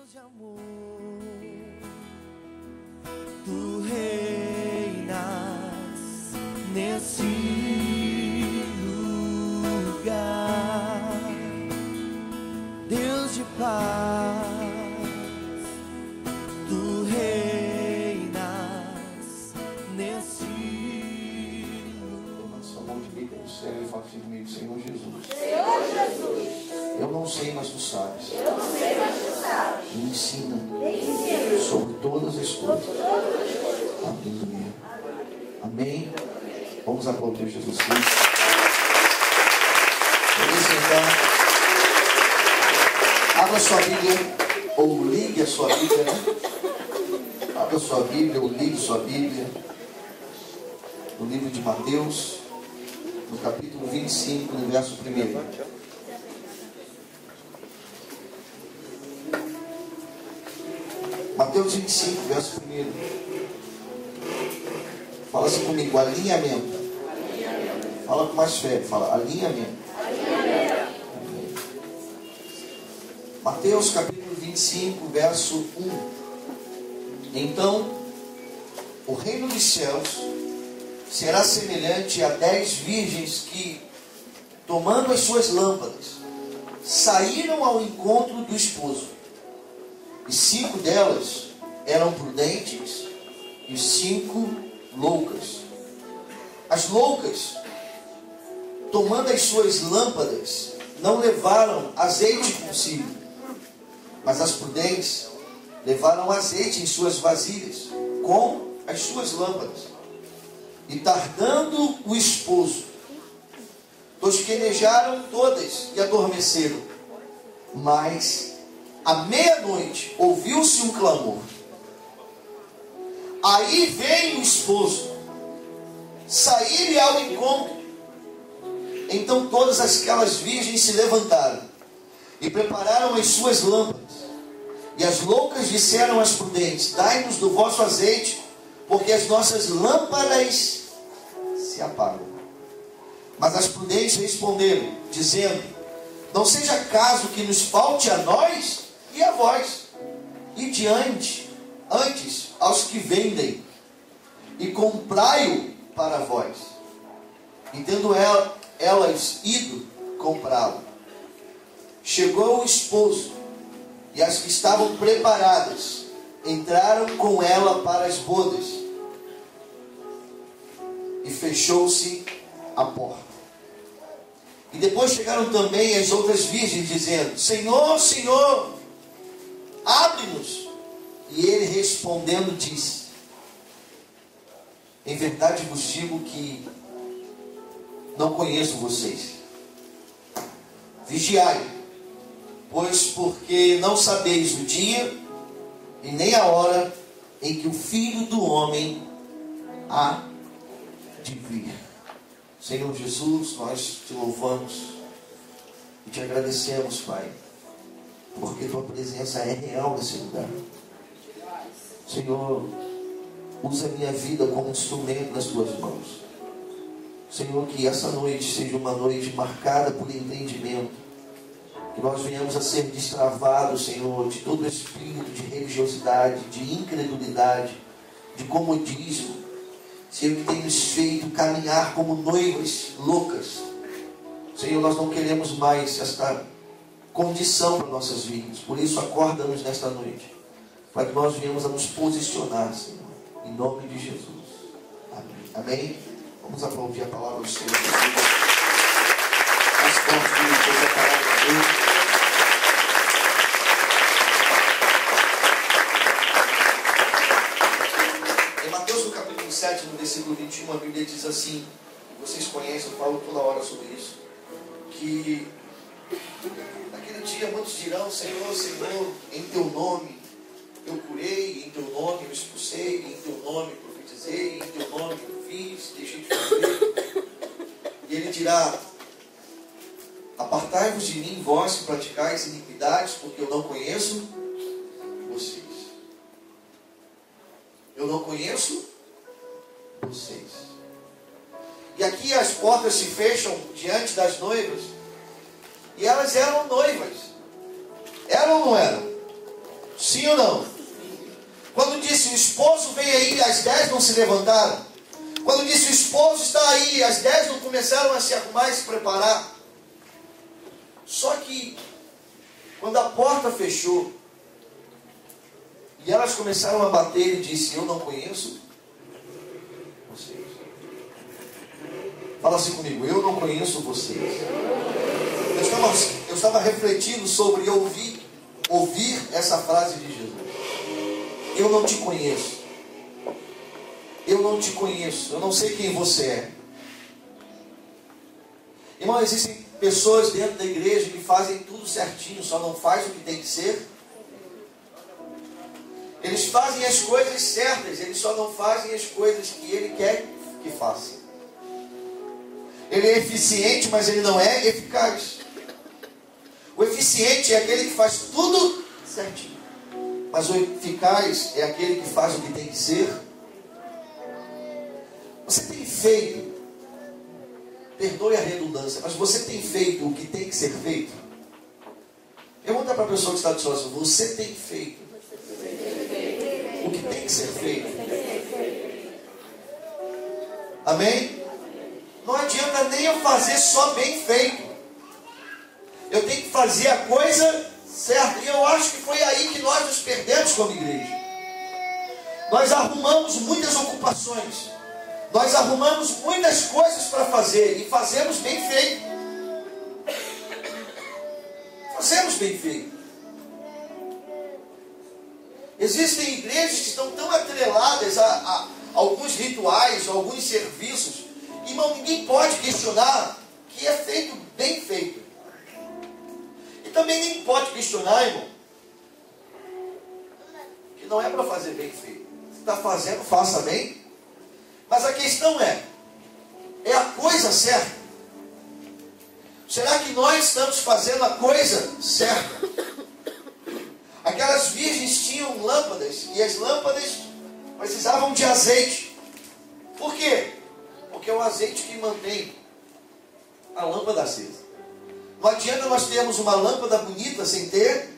Deus de amor, tu reinas nesse lugar, Deus de paz, tu reinas nesse lugar. Sua mão direita no céu e fala assim comigo: Senhor Jesus. Senhor Jesus. Eu não sei, mas tu sabes. Eu não sei, mas tu sabes. Me ensina Me ensina sobre todas as coisas. sobre todas as coisas. Aleluia. Amém. Vamos aplaudir Jesus Cristo. Vamos sentar. Abra sua Bíblia, ou ligue a sua Bíblia, né? Abra sua Bíblia, ou ligue sua Bíblia. No livro de Mateus, no capítulo 25, no verso 1. Mateus 25, verso 1. Fala assim comigo: alinhamento. Fala com mais fé. Fala alinhamento. Amém. Mateus capítulo 25, verso 1. Então, o reino dos céus será semelhante a 10 virgens que, tomando as suas lâmpadas, saíram ao encontro do esposo. E 5 delas eram prudentes e 5 loucas. As loucas, tomando as suas lâmpadas, não levaram azeite consigo, mas as prudentes levaram azeite em suas vasilhas, com as suas lâmpadas. E tardando o esposo, tosquenejaram todas e adormeceram. Mas à meia-noite ouviu-se um clamor. Aí veio o esposo, saíram ao encontro. Então todas aquelas virgens se levantaram e prepararam as suas lâmpadas. E as loucas disseram às prudentes: dai-nos do vosso azeite, porque as nossas lâmpadas se apagam. Mas as prudentes responderam, dizendo: não seja caso que nos falte a nós e a vós, e antes aos que vendem, e comprai-o para vós. E tendo elas ido comprá-lo, chegou o esposo, e as que estavam preparadas entraram com ela para as bodas, e fechou-se a porta. E depois chegaram também as outras virgens, dizendo: Senhor, Senhor, abre-nos. E ele respondendo disse: em verdade vos digo que não conheço vocês. Vigiai, pois porque não sabeis o dia e nem a hora em que o Filho do Homem há de vir. Senhor Jesus, nós te louvamos e te agradecemos, Pai, porque tua presença é real nesse lugar. Senhor, usa a minha vida como instrumento nas tuas mãos. Senhor, que essa noite seja uma noite marcada por entendimento, que nós venhamos a ser destravados, Senhor, de todo espírito de religiosidade, de incredulidade, de comodismo, Senhor, que tem nos feito caminhar como noivas loucas. Senhor, nós não queremos mais esta condição para nossas vidas. Por isso, acorda-nos nesta noite, para que nós venhamos a nos posicionar, Senhor, em nome de Jesus. Amém. Amém? Vamos aplaudir a palavra do Senhor. Nós estamos juntos a palavra de Deus. Em Mateus, no capítulo 7, no versículo 21, a Bíblia diz assim, vocês conhecem, eu falo toda hora sobre isso, que naquele dia muitos dirão: Senhor, Senhor, em teu nome eu curei, em teu nome eu expulsei, em teu nome eu profetizei, em teu nome eu fiz, deixei de fazer. E ele dirá: apartai-vos de mim, vós que praticais iniquidades, porque eu não conheço vocês. Eu não conheço vocês. E aqui as portas se fecham diante das noivas. E elas eram noivas. Eram ou não eram? Sim ou não? Quando disse o esposo vem aí, às 10 não se levantaram. Quando disse o esposo está aí, às 10 não começaram a se arrumar e se preparar. Só que, quando a porta fechou, e elas começaram a bater, ele disse, eu não conheço vocês. Fala assim comigo, eu não conheço vocês. Eu estava refletindo sobre ouvir essa frase de Jesus. Eu não te conheço. Eu não te conheço. Eu não sei quem você é. Irmão, existem pessoas dentro da igreja que fazem tudo certinho, só não faz o que tem que ser. Eles fazem as coisas certas, eles só não fazem as coisas que ele quer que faça. Ele é eficiente, mas ele não é eficaz. O eficiente é aquele que faz tudo certinho. Mas o eficaz é aquele que faz o que tem que ser. Você tem feito, perdoe a redundância, mas você tem feito o que tem que ser feito? Pergunta para a pessoa que está do seu lado, você tem feito o que tem que ser feito? Amém? Não adianta nem eu fazer só bem feito. Eu tenho que fazer a coisa certa. E eu acho que foi aí que nós nos perdemos como igreja. Nós arrumamos muitas ocupações. Nós arrumamos muitas coisas para fazer. E fazemos bem feito. Fazemos bem feito. Existem igrejas que estão tão atreladas a alguns rituais, a alguns serviços. Irmão, ninguém pode questionar que é feito bem feito. E também nem pode questionar, irmão, que não é para fazer bem feito. Se está fazendo, faça bem. Mas a questão é a coisa certa? Será que nós estamos fazendo a coisa certa? Aquelas virgens tinham lâmpadas, e as lâmpadas precisavam de azeite. Por quê? Porque é o azeite que mantém a lâmpada acesa. Não adianta nós termos uma lâmpada bonita sem ter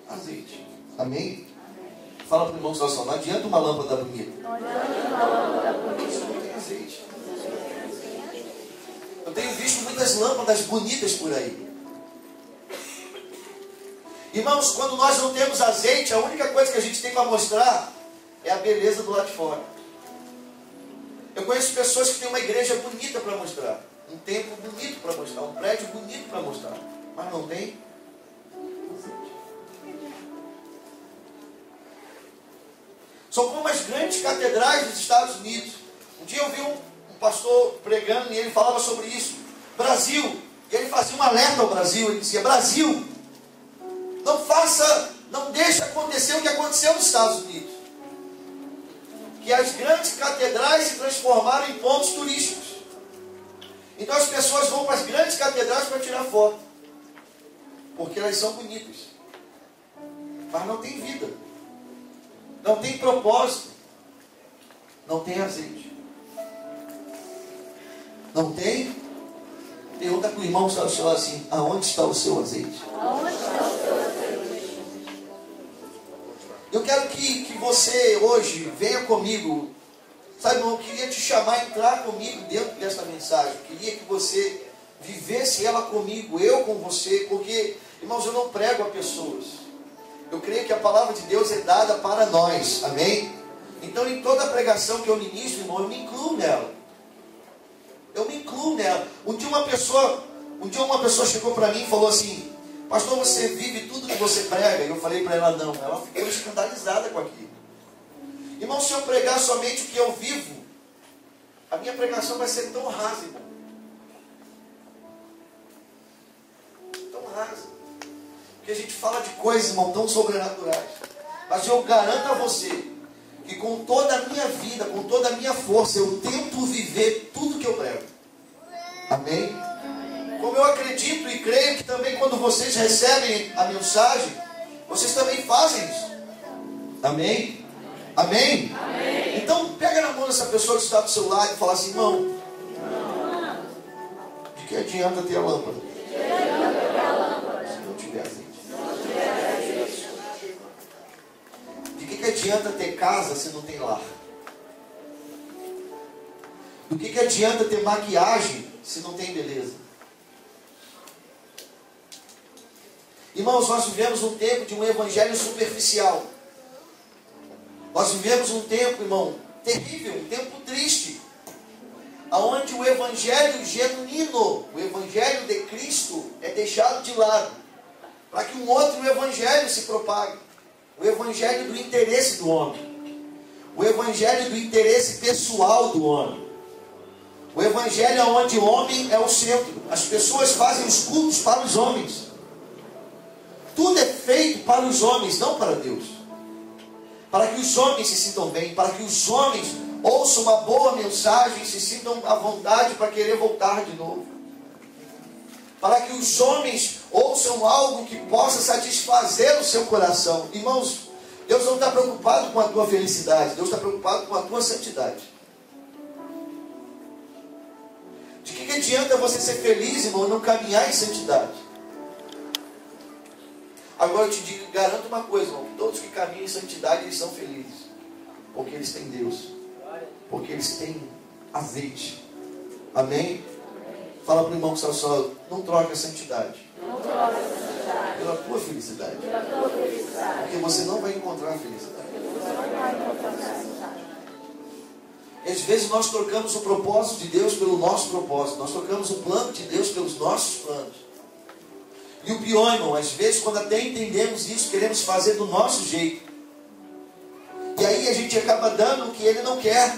azeite. Amém? Fala para o irmão que está só, não adianta uma lâmpada bonita. Não adianta uma lâmpada bonita. Se não tem azeite. Eu tenho visto muitas lâmpadas bonitas por aí. Irmãos, quando nós não temos azeite, a única coisa que a gente tem para mostrar é a beleza do lado de fora. Eu conheço pessoas que têm uma igreja bonita para mostrar, um templo bonito para mostrar, um prédio bonito para mostrar, mas não tem azeite. São como as grandes catedrais dos Estados Unidos. Um dia eu vi um pastor pregando e ele falava sobre isso. Brasil, e ele fazia um alerta ao Brasil, ele dizia, Brasil, não deixe acontecer o que aconteceu nos Estados Unidos. Que as grandes catedrais se transformaram em pontos turísticos. Então as pessoas vão para as grandes catedrais para tirar foto. Porque elas são bonitas. Mas não tem vida. Não tem propósito. Não tem azeite. Não tem? Pergunta para o irmão que está ao seu lado assim, aonde está o seu azeite? Aonde está o seu azeite? Eu quero que você hoje venha comigo. Sabe, irmão, eu queria te chamar a entrar comigo dentro dessa mensagem. Eu queria que você vivesse ela comigo, eu com você. Porque, irmãos, eu não prego a pessoas. Eu creio que a palavra de Deus é dada para nós. Amém? Então, em toda a pregação que eu ministro, irmão, eu me incluo nela. Eu me incluo nela. Um dia uma pessoa chegou para mim e falou assim, pastor, você vive tudo que você prega? E eu falei para ela, não. Ela ficou escandalizada com aquilo. Irmão, se eu pregar somente o que eu vivo, a minha pregação vai ser tão rasa, irmão. Tão rasa. Porque a gente fala de coisas, irmão, tão sobrenaturais. Mas eu garanto a você que com toda a minha vida, com toda a minha força, eu tento viver tudo que eu prego. Amém? Como eu acredito e creio que também quando vocês recebem a mensagem, vocês também fazem isso. Amém? Amém? Amém? Então pega na mão dessa pessoa que está do seu lado e fala assim, irmão, de que adianta ter a lâmpada? Se não tiver azeite. adianta ter casa se não tem lar? Do que adianta ter maquiagem se não tem beleza? Irmãos, nós vivemos um tempo de um evangelho superficial. Nós vivemos um tempo, irmão, terrível, um tempo triste, onde o evangelho genuíno, o evangelho de Cristo é deixado de lado, para que um outro evangelho se propague. O evangelho do interesse do homem, o evangelho do interesse pessoal do homem, o evangelho onde o homem é o centro. As pessoas fazem os cultos para os homens. Tudo é feito para os homens, não para Deus. Para que os homens se sintam bem, para que os homens ouçam uma boa mensagem e se sintam à vontade para querer voltar de novo. Para que os homens ouçam algo que possa satisfazer o seu coração. Irmãos, Deus não está preocupado com a tua felicidade, Deus está preocupado com a tua santidade. De que adianta você ser feliz, irmão, e não caminhar em santidade? Agora eu te digo, garanto uma coisa, irmão, todos que caminham em santidade, eles são felizes. Porque eles têm Deus. Porque eles têm azeite. Amém? Fala para o irmão que está só, não troque a santidade. Não troca a santidade Pela tua felicidade. pela tua felicidade. Porque você não vai encontrar a felicidade. Você não vai encontrar a felicidade. E às vezes nós trocamos o propósito de Deus pelo nosso propósito. Nós trocamos o plano de Deus pelos nossos planos. E o pior, irmão, às vezes quando até entendemos isso, queremos fazer do nosso jeito. E aí a gente acaba dando o que Ele não quer.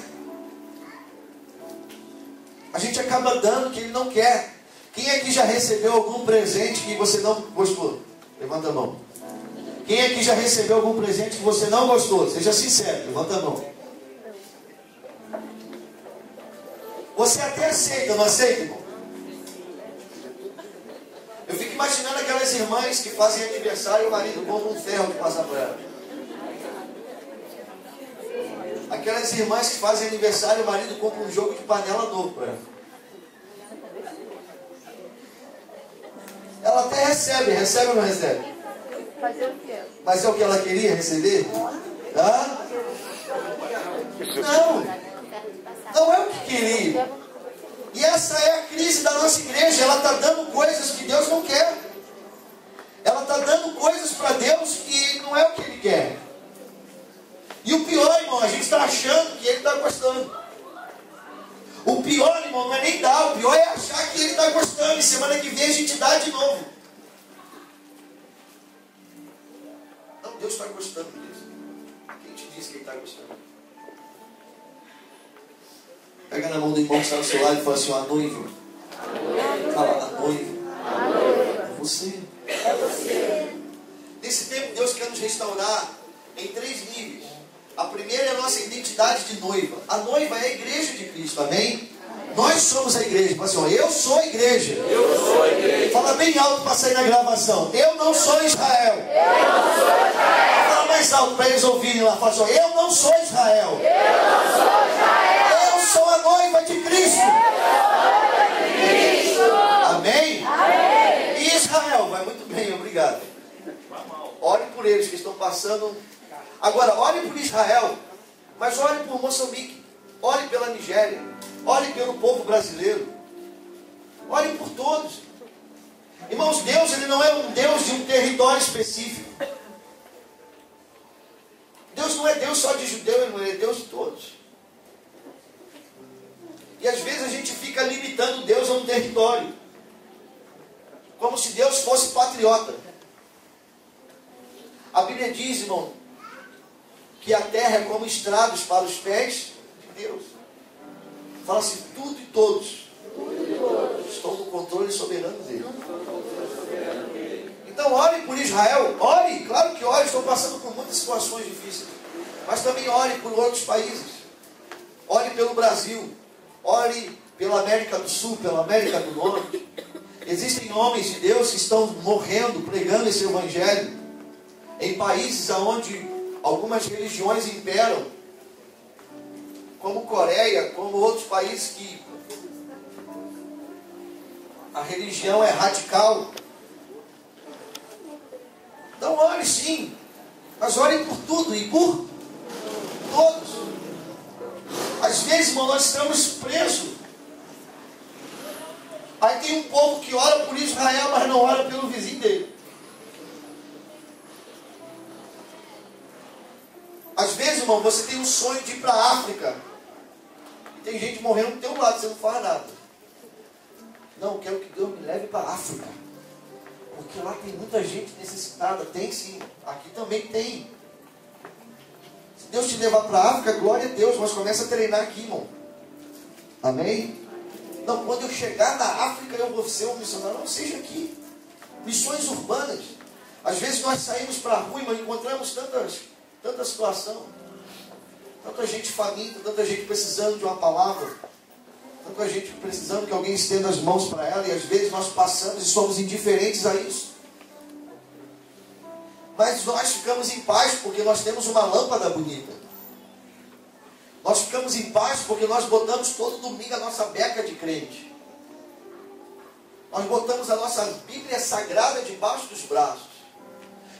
A gente acaba dando o que Ele não quer. Quem aqui já recebeu algum presente que você não gostou? Levanta a mão. Quem aqui já recebeu algum presente que você não gostou? Seja sincero, levanta a mão. Você até aceita, não aceita, irmão? Eu fico imaginando aquelas irmãs que fazem aniversário e o marido compra um ferro que passa para ela. Aquelas irmãs que fazem aniversário e o marido compra um jogo de panela novo para ela. Ela até recebe ou não recebe? Fazer o quê? Mas é o que ela queria receber? Hã? Não é o que queria. E essa é a crise da nossa igreja. Ela está dando coisas que Deus não quer. Ela está dando coisas para Deus que não é o que Ele quer. E o pior, irmão, a gente está achando que Ele está gostando. O pior, irmão, não é nem dar. O pior é achar que Ele está gostando. E semana que vem a gente dá de novo. Não, Deus está gostando disso. Quem te disse que Ele está gostando? Pega na mão do irmão que está do seu lado e fala assim, a noiva. Fala, a noiva. É você. É você. Nesse tempo, Deus quer nos restaurar em 3 níveis. A primeira é a nossa identidade de noiva. A noiva é a igreja de Cristo, amém? Nós somos a igreja. Fala assim, ó, eu sou a igreja. Eu sou a igreja. Fala bem alto para sair na gravação. Eu não sou Israel. Eu não sou Israel. Fala mais alto para eles ouvirem lá. Fala assim, ó, eu não sou Israel. Eu não sou Israel. Eu sou a noiva de Cristo. Amém? Amém. E Israel, vai muito bem, obrigado. Ore por eles que estão passando. Agora, ore por Israel, mas ore por Moçambique, ore pela Nigéria, ore pelo povo brasileiro, ore por todos. Irmãos, Deus, Ele não é um Deus de um território específico. Deus não é Deus só de judeu, Ele é Deus de todos. E às vezes a gente fica limitando Deus a um território, como se Deus fosse patriota. A Bíblia diz, irmão, que a terra é como estrados para os pés de Deus. Fala assim, tudo e todos estão no controle soberano dele. Então ore por Israel, ore, claro que ore, estou passando por muitas situações difíceis, mas também ore por outros países. Ore pelo Brasil, ore pela América do Sul, pela América do Norte. Existem homens de Deus que estão morrendo, pregando esse evangelho, em países onde algumas religiões imperam, como Coreia, como outros países que a religião é radical. Então ore sim, mas ore por tudo e por todos. Às vezes, irmão, nós estamos presos. Aí tem um povo que ora por Israel, mas não ora pelo vizinho dele. Às vezes, irmão, você tem um sonho de ir para a África. E tem gente morrendo do teu lado, você não faz nada. Não, eu quero que Deus me leve para a África. Porque lá tem muita gente necessitada. Tem sim, aqui também tem. Se Deus te levar para a África, glória a Deus, mas começa a treinar aqui, irmão. Amém? Não, quando eu chegar na África, eu vou ser um missionário. Não, seja aqui. Missões urbanas. Às vezes nós saímos para a rua e encontramos tanta situação. Tanta gente faminta, tanta gente precisando de uma palavra. Tanta gente precisando que alguém estenda as mãos para ela. E às vezes nós passamos e somos indiferentes a isso. Mas nós ficamos em paz porque nós temos uma lâmpada bonita. Nós ficamos em paz porque nós botamos todo domingo a nossa beca de crente. Nós botamos a nossa Bíblia Sagrada debaixo dos braços.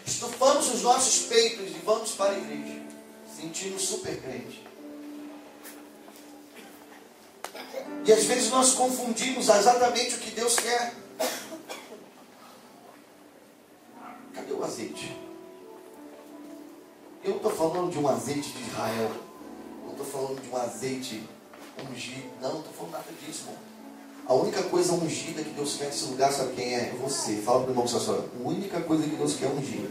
Estufamos os nossos peitos e vamos para a igreja. Sentindo super crente. E às vezes nós confundimos exatamente o que Deus quer. Cadê o azeite? Eu não estou falando de um azeite de Israel. Não estou falando de um azeite ungido. Não estou falando nada disso, irmão. A única coisa ungida que Deus quer nesse lugar, sabe quem é? Você. Fala para o irmão que está só. A única coisa que Deus quer ungir.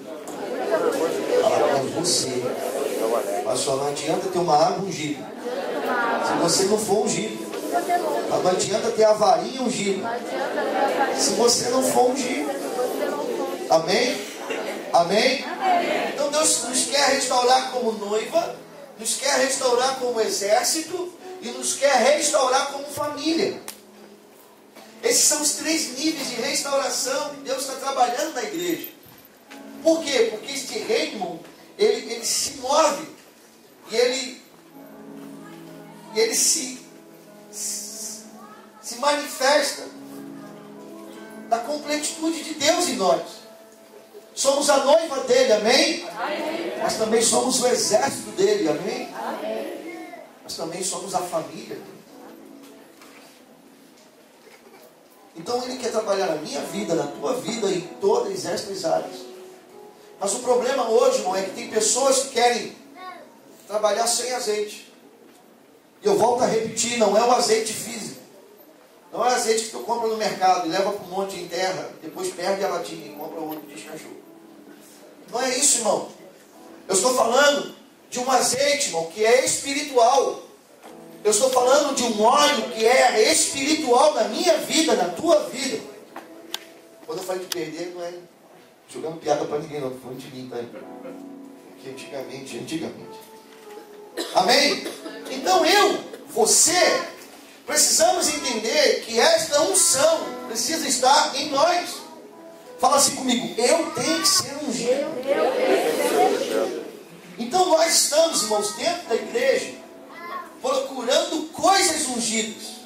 Fala para você. Mas só não adianta ter uma água ungida. Se você não for ungido. Mas não adianta ter a varinha ungida. Se você não for ungido. Amém? Amém? Então Deus nos quer restaurar como noiva, nos quer restaurar como exército e nos quer restaurar como família. Esses são os 3 níveis de restauração que Deus está trabalhando na igreja. Por quê? Porque este reino, ele se move e ele se manifesta da completitude de Deus em nós. Somos a noiva dele, amém? Amém? Mas também somos o exército dele, amém? Amém? Mas também somos a família dele. Então ele quer trabalhar na minha vida, na tua vida, em todas estas áreas. Mas o problema hoje, irmão, é que tem pessoas que querem trabalhar sem azeite. E eu volto a repetir, não é o azeite físico. Não é o azeite que tu compra no mercado e leva para um monte em terra, depois perde a latinha e compra outro de cachorro. Não é isso, irmão. Eu estou falando de um azeite, irmão, que é espiritual. Eu estou falando de um óleo que é espiritual na minha vida, na tua vida. Quando eu falei de perder, não é jogando piada para ninguém, não. Estou falando de mim, tá? Porque antigamente. Amém? Então você, precisamos entender que esta unção precisa estar em nós. Fala assim comigo, eu tenho que ser ungido. Então nós estamos, irmãos, dentro da igreja, procurando coisas ungidas.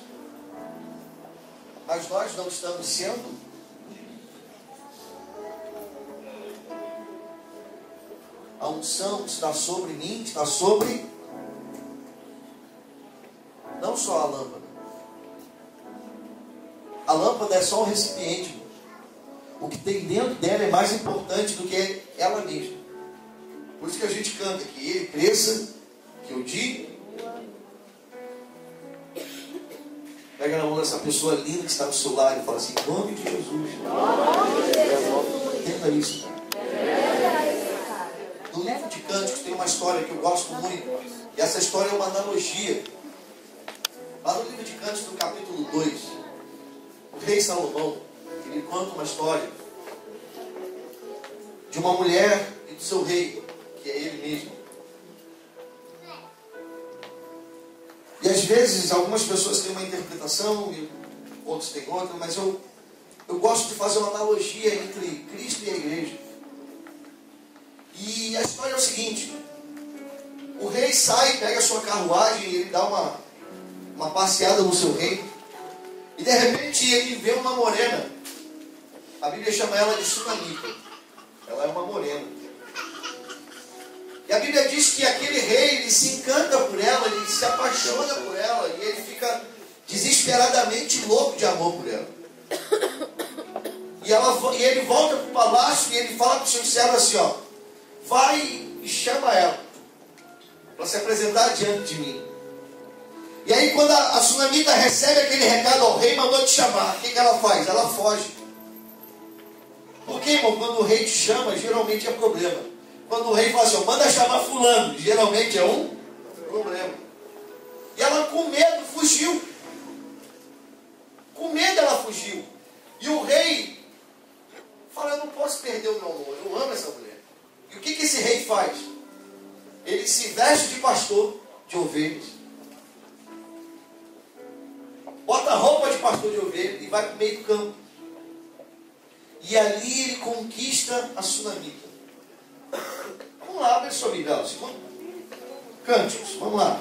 Mas nós não estamos sendo. A unção está sobre mim, está sobre não só a lâmpada. A lâmpada é só um recipiente. O que tem dentro dela é mais importante do que ela mesma. Por isso que a gente canta que ele cresça, que eu diga. Pega na mão dessa pessoa linda que está no seu lado e fala assim, em nome de Jesus. Entenda isso, cara. No livro de Cânticos tem uma história que eu gosto muito. E essa história é uma analogia. Lá no livro de Cânticos, no capítulo 2, o rei Salomão, ele conta uma história de uma mulher e do seu rei, que é ele mesmo. E às vezes algumas pessoas têm uma interpretação e outros têm outra, mas eu gosto de fazer uma analogia entre Cristo e a igreja. E a história é o seguinte: o rei sai, pega a sua carruagem e ele dá uma passeada no seu reino. E de repente ele vê uma morena. A Bíblia chama ela de Sunamita. Ela é uma morena. E a Bíblia diz que aquele rei, ele se encanta por ela, ele se apaixona por ela, e ele fica desesperadamente louco de amor por ela. E ele volta para o palácio e ele fala para os seus servos assim, ó, vai e chama ela para se apresentar diante de mim. E aí quando a sunamita recebe aquele recado, ó, o rei mandou te chamar, o que ela faz? Ela foge. Porque, irmão, quando o rei te chama, geralmente é problema. Quando o rei fala assim, ó, manda chamar fulano, geralmente é um problema. E ela com medo fugiu. Com medo ela fugiu. E o rei fala, eu não posso perder o meu amor, eu amo essa mulher. E o que esse rei faz? Ele se veste de pastor de ovelhas, bota a roupa de pastor de ovelhas e vai para o meio do campo. E ali ele conquista a sunamita. Vamos lá, abre sua Bíblia, Cânticos, vamos lá.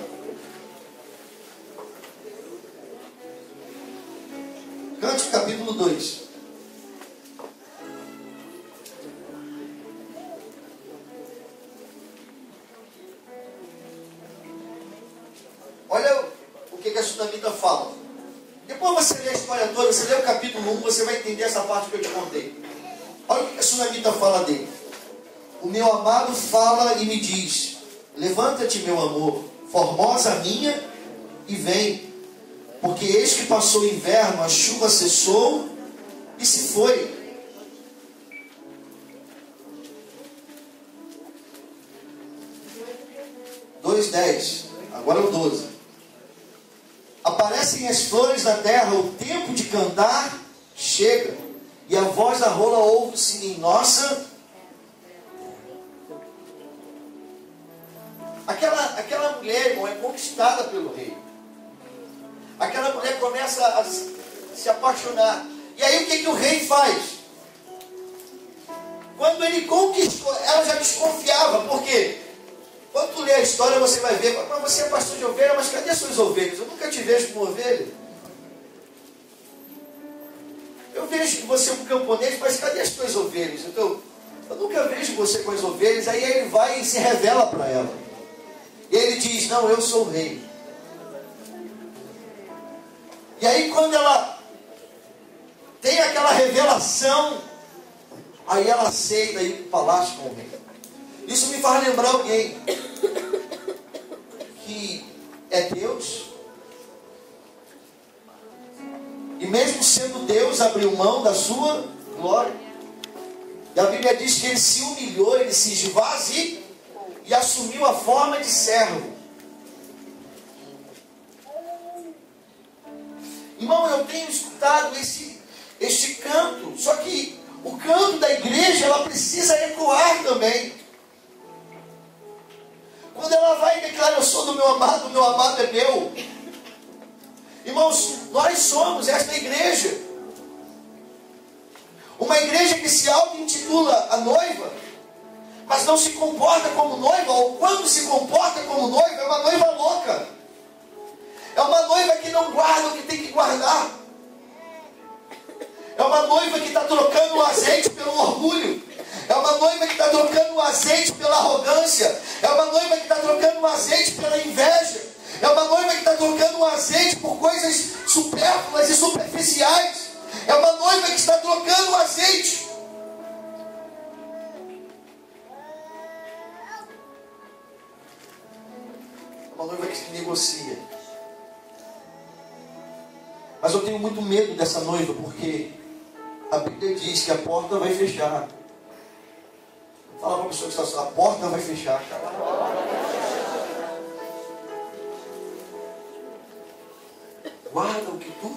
Cântico capítulo 2. Olha o que a sunamita fala. Depois você lê a história toda, você lê o capítulo 1, você vai entender essa parte que eu te contei. Olha o que a sunamita fala dele. O meu amado fala e me diz, levanta-te, meu amor, formosa minha, e vem. Porque eis que passou o inverno, a chuva cessou e se foi. Agora é o 12. Aparecem as flores da terra, o tempo de cantar chega, e a voz da rola ouve-se em nossa. Aquela mulher, irmão, é conquistada pelo rei. Aquela mulher começa a se apaixonar. E aí o que o rei faz? Quando ele conquistou, ela já desconfiava. Por quê? Quando tu lê a história, você vai ver, mas você é pastor de ovelha, mas cadê as suas ovelhas? Eu nunca te vejo como ovelha. Eu vejo que você é um camponês, mas cadê as suas ovelhas? Então, eu nunca vejo você com as ovelhas. Aí ele vai e se revela para ela. E ele diz, não, eu sou o rei. E aí quando ela tem aquela revelação, aí ela aceita ir para o palácio com o rei. Isso me faz lembrar alguém que é Deus, e mesmo sendo Deus, abriu mão da sua glória. E a Bíblia diz que ele se humilhou, ele se esvaziou e assumiu a forma de servo. Irmão, eu tenho escutado este canto, só que o canto da igreja, ela precisa ecoar também. Quando ela vai e declara, eu sou do meu amado é meu. Irmãos, nós somos esta igreja. Uma igreja que se auto-intitula a noiva, mas não se comporta como noiva, ou quando se comporta como noiva, é uma noiva louca. É uma noiva que não guarda o que tem que guardar. É uma noiva que está trocando o azeite pelo orgulho. É uma noiva que está trocando o azeite pela arrogância. É uma noiva que está trocando o azeite pela inveja. É uma noiva que está trocando o azeite por coisas supérfluas e superficiais. É uma noiva que está trocando o azeite. É uma noiva que se negocia. Mas eu tenho muito medo dessa noiva, porque a Bíblia diz que a porta vai fechar. Fala para a pessoa que está assim, a porta vai fechar, cara. Guarda o que tu...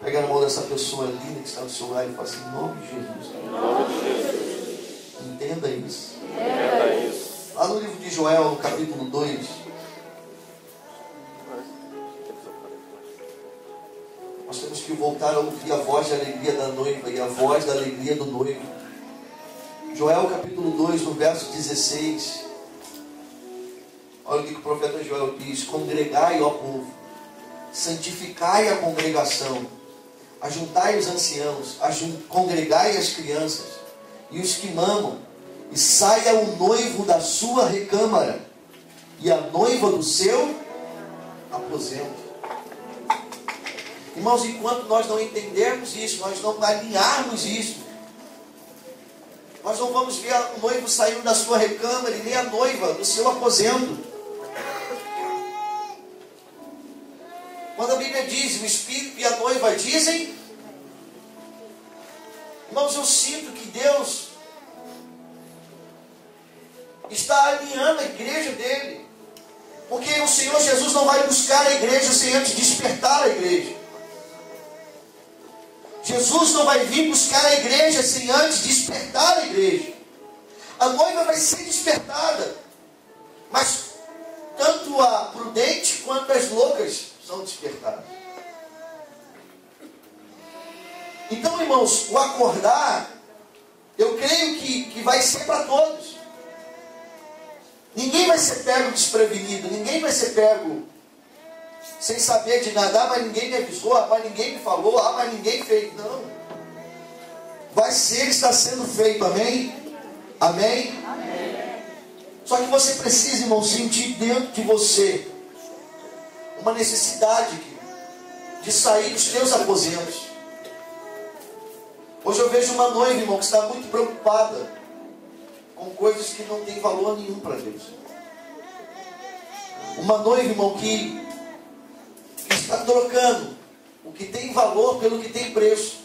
Pega na mão dessa pessoa linda que está do seu lado e fala assim, em nome de Jesus. Em nome de Jesus. Entenda isso. Entenda isso. Lá no livro de Joel, no capítulo 2, nós temos que voltar a ouvir a voz da alegria da noiva e a voz da alegria do noivo. Joel capítulo 2, no verso 16. Olha o que o profeta Joel diz: congregai, ó povo, santificai a congregação, ajuntai os anciãos, congregai as crianças, e os que mamam, e saia o noivo da sua recâmara, e a noiva do seu aposento. Irmãos, enquanto nós não entendermos isso, nós não alinharmos isso, nós não vamos ver o noivo saindo da sua recâmara e nem a noiva do seu aposento. Quando a Bíblia diz, o Espírito e a noiva dizem, irmãos, eu sinto que Deus está alinhando a igreja dele. Porque o Senhor Jesus não vai buscar a igreja sem antes despertar a igreja. Jesus não vai vir buscar a igreja sem antes despertar a igreja. A noiva vai ser despertada, mas tanto a prudente quanto as loucas são despertadas. Então, irmãos, o acordar, eu creio que vai ser para todos. Ninguém vai ser pego desprevenido, ninguém vai ser pego sem saber de nada, mas ninguém me avisou, mas ninguém me falou, mas ninguém fez. Não. Vai ser, está sendo feito, amém? Amém? Amém. Só que você precisa, irmão, sentir dentro de você uma necessidade de sair dos teus aposentos. Hoje eu vejo uma noiva, irmão, que está muito preocupada com coisas que não têm valor nenhum para Deus. Uma noiva, irmão, que está trocando o que tem valor pelo que tem preço.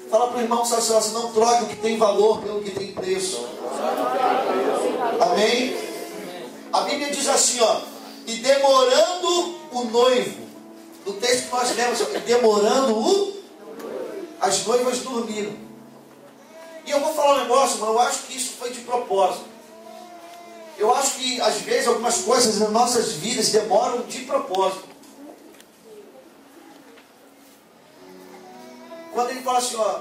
Fala para o irmão, você não troque o que tem valor pelo que tem preço. Amém? A Bíblia diz assim, ó, e demorando o noivo, no texto que nós lemos, demorando as noivas dormiram. E eu vou falar um negócio, mas eu acho que isso foi de propósito. Eu acho que às vezes algumas coisas nas nossas vidas demoram de propósito. Quando ele fala assim, ó,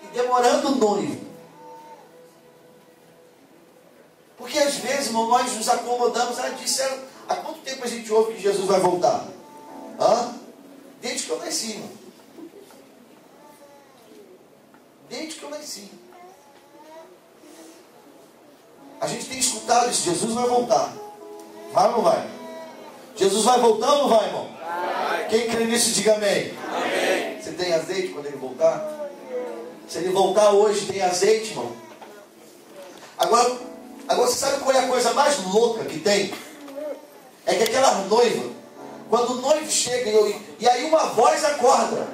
e demorando o noivo. Porque às vezes, irmão, nós nos acomodamos. Disseram, há quanto tempo a gente ouve que Jesus vai voltar? Desde que eu nasci, irmão. Desde que eu nasci. A gente tem escutado isso, Jesus vai voltar. Vai ou não vai? Jesus vai voltar ou não vai, irmão? Vai. Quem crê nisso, diga amém. Amém. Você tem azeite quando ele voltar? Se ele voltar hoje, tem azeite, irmão? Agora você sabe qual é a coisa mais louca que tem? É que aquela noiva, quando o noivo chega e aí uma voz acorda.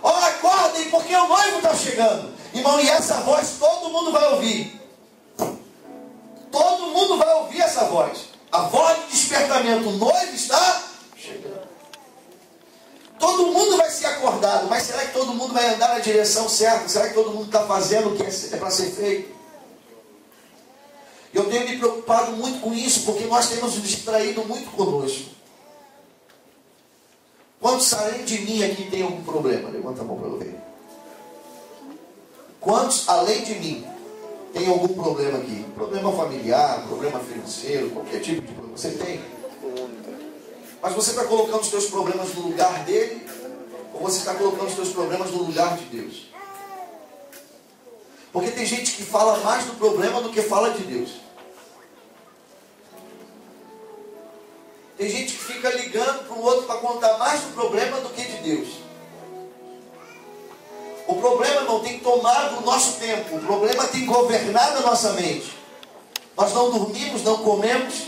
Olha, acordem, porque o noivo está chegando. Irmão, e essa voz todo mundo vai ouvir. Todo mundo vai ouvir essa voz. A voz de despertamento. O noivo está chegando. Todo mundo vai ser acordado. Mas será que todo mundo vai andar na direção certa? Será que todo mundo está fazendo o que é para ser feito? Eu tenho me preocupado muito com isso, porque nós temos nos distraído muito conosco. Quantos além de mim aqui tem algum problema? Levanta a mão para eu ver. Quantos além de mim tem algum problema aqui? Problema familiar, problema financeiro, qualquer tipo de problema. Você tem? Mas você está colocando os seus problemas no lugar dele? Ou você está colocando os seus problemas no lugar de Deus? Porque tem gente que fala mais do problema do que fala de Deus. Tem gente que fica ligando para o outro para contar mais do problema do que de Deus. O problema não tem tomado o nosso tempo. O problema tem governado a nossa mente. Nós não dormimos, não comemos.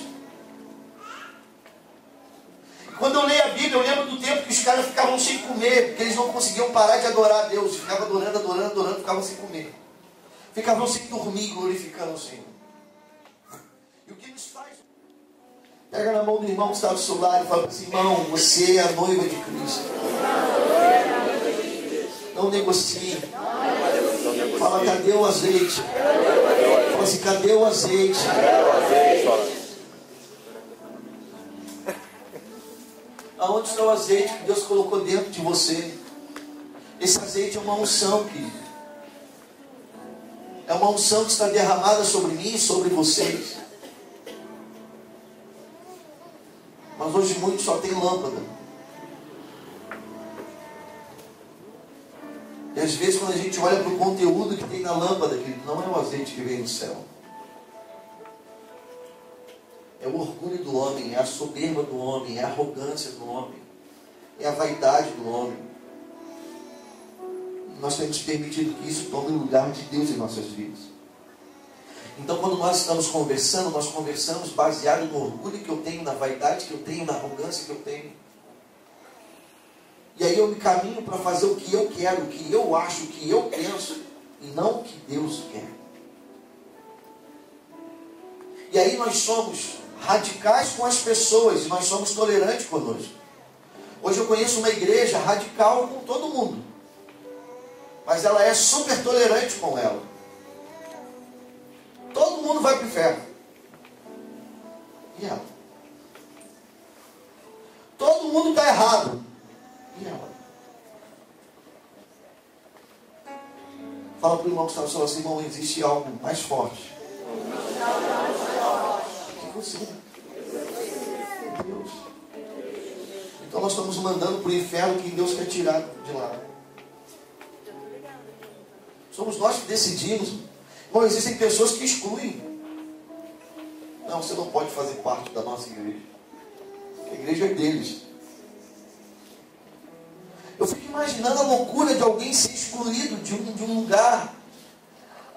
Quando eu leio a Bíblia, eu lembro do tempo que os caras ficavam sem comer, porque eles não conseguiam parar de adorar a Deus. Ficavam adorando, ficavam sem comer. Ficavam sem dormir, glorificando o Senhor. E o que nos faz? Pega na mão do irmão que está do seu lado e fala assim, irmão, você é a noiva de Cristo. Não negocie. Fala, cadê o azeite? Fala assim, cadê o azeite? Aonde está o azeite que Deus colocou dentro de você? Esse azeite é uma unção, querido. É uma unção que está derramada sobre mim e sobre vocês. Mas hoje muitos só tem lâmpada. E às vezes quando a gente olha para o conteúdo que tem na lâmpada, querido, não é o azeite que vem do céu. É o orgulho do homem, é a soberba do homem, é a arrogância do homem, é a vaidade do homem. Nós temos permitido que isso tome o lugar de Deus em nossas vidas. Então quando nós estamos conversando, nós conversamos baseado no orgulho que eu tenho, na vaidade que eu tenho, na arrogância que eu tenho. E aí eu me caminho para fazer o que eu quero, o que eu acho, o que eu penso, e não o que Deus quer. E aí nós somos radicais com as pessoas, e nós somos tolerantes conosco. Hoje eu conheço uma igreja radical com todo mundo, mas ela é super tolerante com ela. Todo mundo vai para o inferno. E ela? Todo mundo está errado. E ela? Fala para o irmão que está no seu assim, irmão, existe algo mais forte. Que você? Deus. Então nós estamos mandando para o inferno quem Deus quer tirar de lá. Somos nós que decidimos. Bom, existem pessoas que excluem. Não, você não pode fazer parte da nossa igreja. A igreja é deles. Eu fico imaginando a loucura de alguém ser excluído de um lugar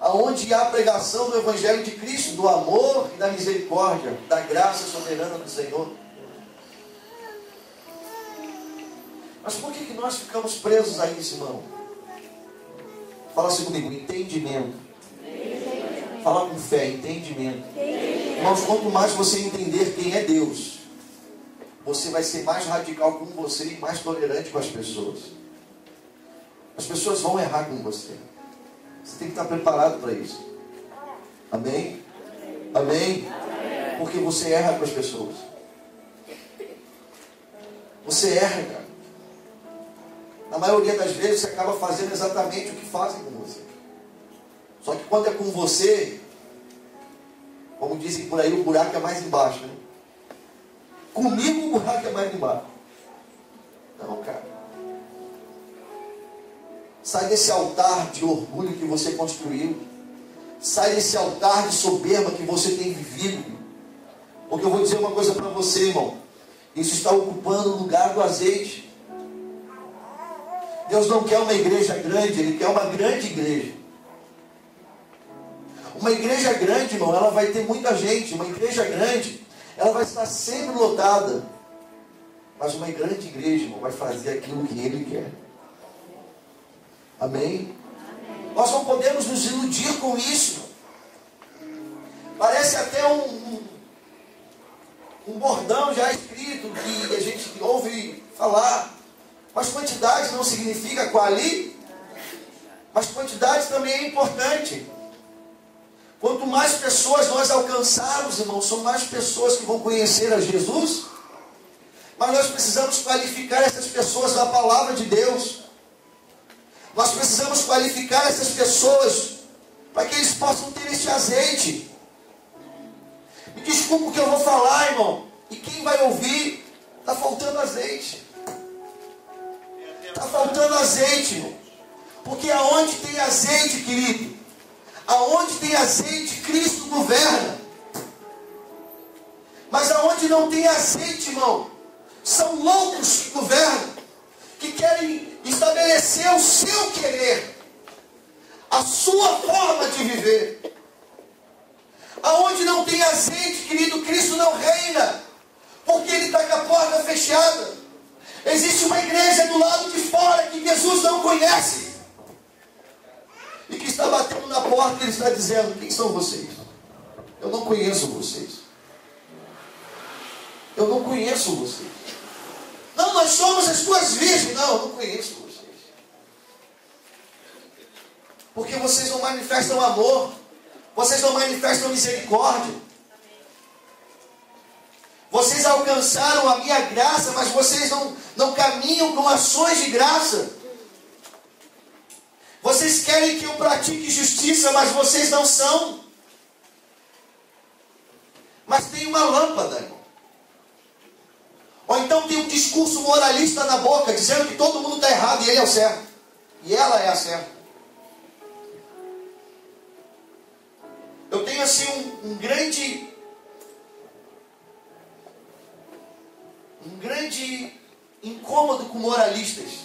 onde há a pregação do Evangelho de Cristo, do amor e da misericórdia, da graça soberana do Senhor. Mas por que nós ficamos presos a isso, irmão? Fala assim comigo, entendimento. Fala com fé, entendimento. Irmãos, quanto mais você entender quem é Deus, você vai ser mais radical com você e mais tolerante com as pessoas. As pessoas vão errar com você. Você tem que estar preparado para isso. Amém? Amém? Porque você erra com as pessoas. Você erra, cara. Na maioria das vezes você acaba fazendo exatamente o que fazem com você. Só que quando é com você, como dizem por aí, o buraco é mais embaixo, né? Comigo o buraco é mais embaixo. Não, cara. Sai desse altar de orgulho que você construiu. Sai desse altar de soberba que você tem vivido. Porque eu vou dizer uma coisa para você, irmão. Isso está ocupando o lugar do azeite. Deus não quer uma igreja grande, Ele quer uma grande igreja. Uma igreja grande, irmão, ela vai ter muita gente. Uma igreja grande, ela vai estar sempre lotada. Mas uma grande igreja, irmão, vai fazer aquilo que Ele quer. Amém? Nós não podemos nos iludir com isso. Parece até um bordão já escrito que a gente ouve falar. Mas quantidade não significa quali. Mas quantidade também é importante. Quanto mais pessoas nós alcançarmos, irmãos, são mais pessoas que vão conhecer a Jesus. Mas nós precisamos qualificar essas pessoas na palavra de Deus. Nós precisamos qualificar essas pessoas para que eles possam ter este azeite. Me desculpa o que eu vou falar, irmão. E quem vai ouvir, está faltando azeite. Está faltando azeite, irmão. Porque aonde tem azeite, querido, aonde tem azeite, Cristo governa. Mas aonde não tem azeite, irmão, são loucos que governam, que querem estabelecer o seu querer, a sua forma de viver. Aonde não tem azeite, querido, Cristo não reina, porque Ele está com a porta fechada. Existe uma igreja do lado de fora que Jesus não conhece e que está batendo na porta e Ele está dizendo: quem são vocês? Eu não conheço vocês. Eu não conheço vocês. Não, nós somos as tuas virgens. Não, eu não conheço vocês. Porque vocês não manifestam amor. Vocês não manifestam misericórdia. Vocês alcançaram a minha graça, mas vocês não caminham com ações de graça. Vocês querem que eu pratique justiça, mas vocês não são. Mas tem uma lâmpada, irmão. Ou então tem um discurso moralista na boca, dizendo que todo mundo está errado e ele é o certo. E ela é a certa. Eu tenho assim um grande incômodo com moralistas.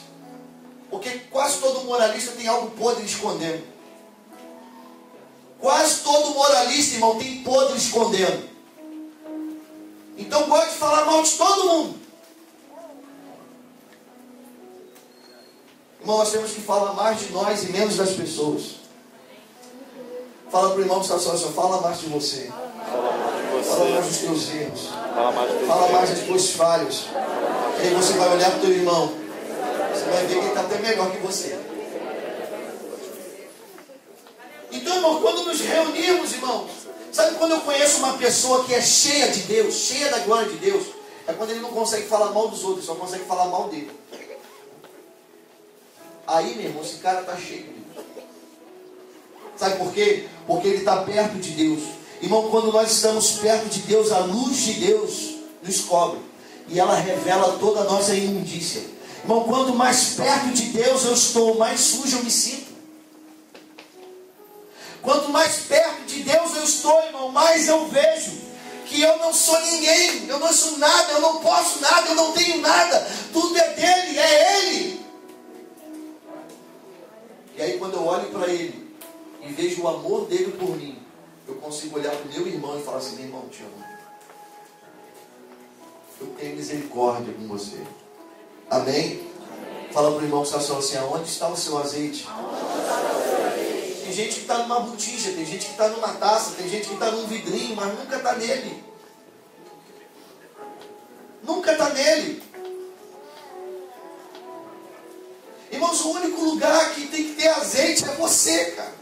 Porque quase todo moralista tem algo podre escondendo. Quase todo moralista, irmão, tem podre escondendo. Então gosta de falar mal de todo mundo. Irmão, nós temos que falar mais de nós e menos das pessoas. Fala para o irmão que está só, fala mais de você. Fala mais dos teus erros. Fala mais das tuas falhas. E aí você vai olhar para o teu irmão. Você vai ver que ele está até melhor que você. Então, irmão, quando nos reunimos, irmãos, sabe quando eu conheço uma pessoa que é cheia de Deus, cheia da glória de Deus? É quando ele não consegue falar mal dos outros, só consegue falar mal dele. Aí, meu irmão, esse cara está cheio de Deus. Sabe por quê? Porque ele está perto de Deus. Irmão, quando nós estamos perto de Deus, a luz de Deus nos cobre. E ela revela toda a nossa imundícia. Irmão, quanto mais perto de Deus eu estou, mais sujo eu me sinto. Quanto mais perto de Deus eu estou, irmão, mais eu vejo que eu não sou ninguém, eu não sou nada, eu não posso nada, eu não tenho nada. Tudo é dele, é Ele. E aí quando eu olho para Ele e vejo o amor dele por mim, eu consigo olhar para o meu irmão e falar assim: meu irmão, te amo. Eu tenho misericórdia com você. Amém? Fala para o irmão que está só assim: aonde está o seu azeite? Tem gente que está numa botija, tem gente que está numa taça, tem gente que está num vidrinho, mas nunca está nele. Nunca está nele. Irmãos, o único lugar que tem que ter azeite é você, cara.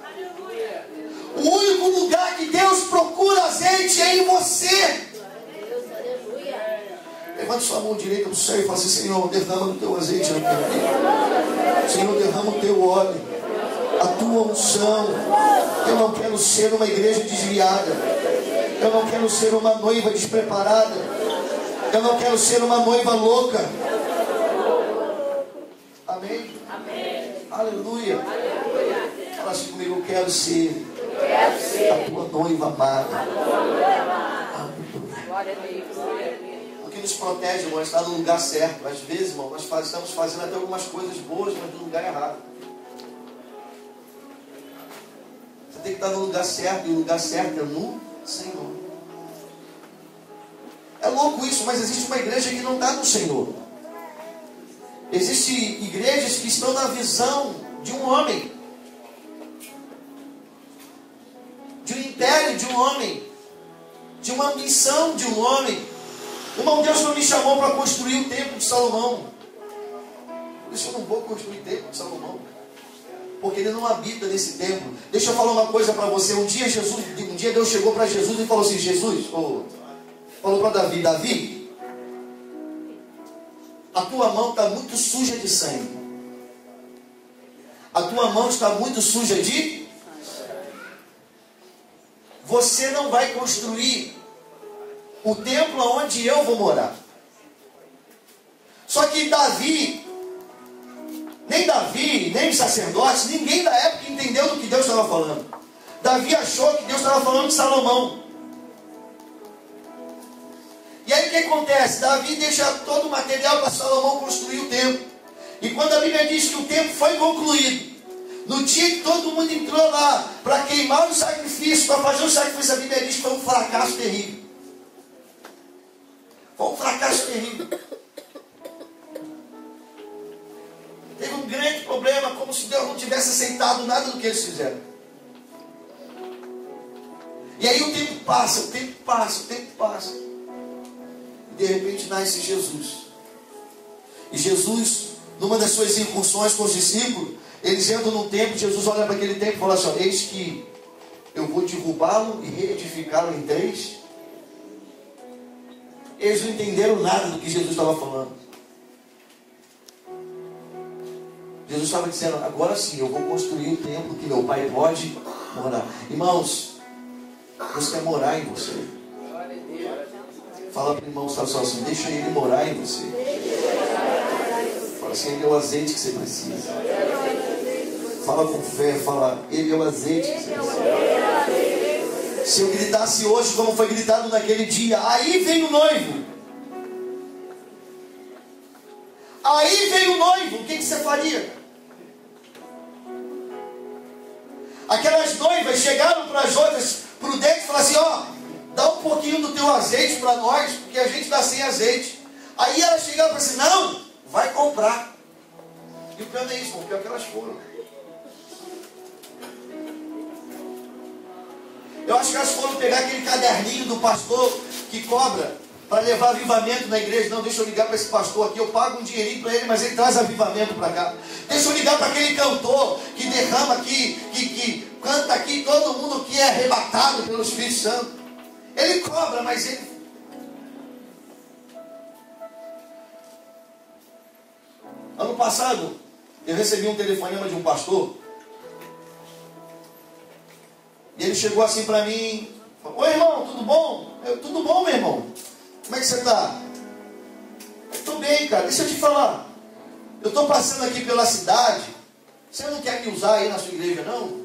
O único lugar que Deus procura azeite é em você. Levante sua mão direita para o céu e fala assim: Senhor, derrama o teu azeite na minha vida. Senhor, derrama o teu óleo, a tua unção. Eu não quero ser uma igreja desviada. Eu não quero ser uma noiva despreparada. Eu não quero ser uma noiva louca. Amém? Amém. Aleluia. Fala assim comigo: eu quero ser a tua noiva amada. O que nos protege, irmão, é estar no lugar certo. Às vezes, irmão, nós estamos fazendo até algumas coisas boas, mas no lugar errado. Você tem que estar no lugar certo, e o lugar certo é no Senhor. É louco isso, mas existe uma igreja que não está no Senhor. Existem igrejas que estão na visão de um homem, de um império de um homem, de uma missão de um homem. Irmão, Deus não me chamou para construir o templo de Salomão. Por isso eu não vou construir o templo de Salomão, porque ele não habita nesse templo. Deixa eu falar uma coisa para você. Um dia Deus chegou para Jesus e falou assim: Jesus, falou para Davi: Davi, a tua mão está muito suja de sangue. A tua mão está muito suja de... Você não vai construir o templo onde eu vou morar. Só que nem os sacerdotes, ninguém da época entendeu do que Deus estava falando. Davi achou que Deus estava falando de Salomão. E aí o que acontece? Davi deixa todo o material para Salomão construir o templo. E quando a Bíblia diz que o templo foi concluído, no dia que todo mundo entrou lá para queimar os sacrifícios, para fazer o sacrifício, a Bíblia diz que foi um fracasso terrível. Foi um fracasso terrível. Teve um grande problema, como se Deus não tivesse aceitado nada do que eles fizeram. E aí o tempo passa, o tempo passa, o tempo passa. E de repente nasce Jesus. E Jesus, numa das suas incursões com os discípulos, eles entram num templo. Jesus olha para aquele templo e fala assim: eis que eu vou derrubá-lo e reedificá-lo em 3. Eles não entenderam nada do que Jesus estava falando. Jesus estava dizendo: agora sim, eu vou construir o templo que meu Pai pode morar. Irmãos, Deus quer morar em você. Fala para o irmão que está só assim: deixa Ele morar em você. Fala assim: Ele é o azeite que você precisa. Fala com fé, fala, Ele é o azeite. Se eu gritasse hoje como foi gritado naquele dia, aí vem o noivo. Aí vem o noivo, o que você faria? Aquelas noivas chegaram para as outras prudentes e falaram assim, ó, dá um pouquinho do teu azeite para nós, porque a gente está sem azeite. Aí elas chegaram e falaram assim, não, vai comprar. E o pior não é isso, o pior é que elas foram. Eu acho que elas foram pegar aquele caderninho do pastor que cobra para levar avivamento na igreja. Não, deixa eu ligar para esse pastor aqui, eu pago um dinheirinho para ele, mas ele traz avivamento para cá. Deixa eu ligar para aquele cantor que derrama aqui, que canta aqui, todo mundo que é arrebatado pelo Espírito Santo. Ele cobra, mas ele... Ano passado, eu recebi um telefonema de um pastor. E ele chegou assim para mim, falou, oi irmão, tudo bom? Tudo bom, meu irmão? Como é que você está? Eu estou bem, cara, deixa eu te falar. Eu estou passando aqui pela cidade. Você não quer me usar aí na sua igreja, não?